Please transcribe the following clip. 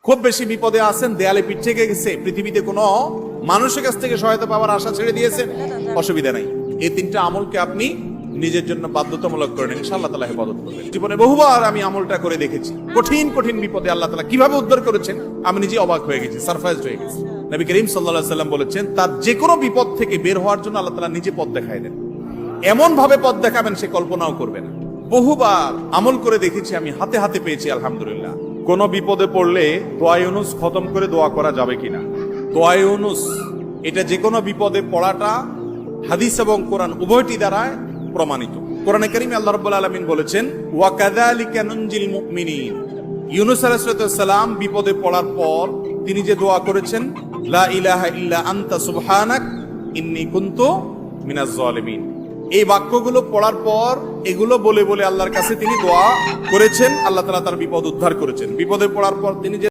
খুব বেশি বিপদে আছেন, দেয়ালে পিঠ থেকে গেছে, পৃথিবীতে কোনো মানুষের কাছ থেকে সহায়তা পাওয়ার আশা ছেড়ে দিয়েছেন, অসুবিধা নাই। এই তিনটা আমলকে আপনি নিজের জন্য বাধ্যতামূলক করেন, ইনশাআল্লাহ তাআলা হেফাজত করবেন। জীবনে বহুবার আমি আমলটা করে দেখেছি। কঠিন কঠিন বিপদে আল্লাহ তাআলা কিভাবে উদ্ধার করেছেন আমি নিজে অবাক হয়ে গেছি, সারপ্রাইজড হয়ে গেছি। নবী করিম সাল্লাল্লাহু আলাইহি ওয়াসাল্লাম বলেছেন, তার যে কোনো বিপদ থেকে বের হওয়ার জন্য আল্লাহ তাআলা নিজে পথ দেখায় দেন। এমন ভাবে পথ দেখাবেন সে কল্পনাও করবে না। বহুবার আমল করে দেখেছি আমি, হাতে হাতে পেয়েছি আলহামদুলিল্লাহ। কোন বিপদে পড়লে দোয়া ইউনুস খতম করে দোয়া করা যাবে কিনা? দোয়া ইউনুস এটা যে কোনো বিপদে পড়াটা হাদিস এবং কোরআন উভয়টি দ্বারা প্রমাণিত। কোরআনে কারীমে আল্লাহ রাব্বুল আলামিন বলেছেন, ওয়া কাযালিকা নুনজিল মুমিনিন। ইউনুস আলাইহিস সালাম বিপদে পড়ার পর তিনি যে দোয়া করেছেন, লা ইলাহা ইল্লা আনতা সুবহানাক ইন্নী কুনতু মিনাজ জালিমিন, এই বাক্যগুলো পড়ার পর এগুলো বলে বলে আল্লাহর কাছে তিনি দোয়া করেছেন, আল্লাহ তাআলা তার বিপদ উদ্ধার করেছেন। বিপদে পড়ার পর তিনি যে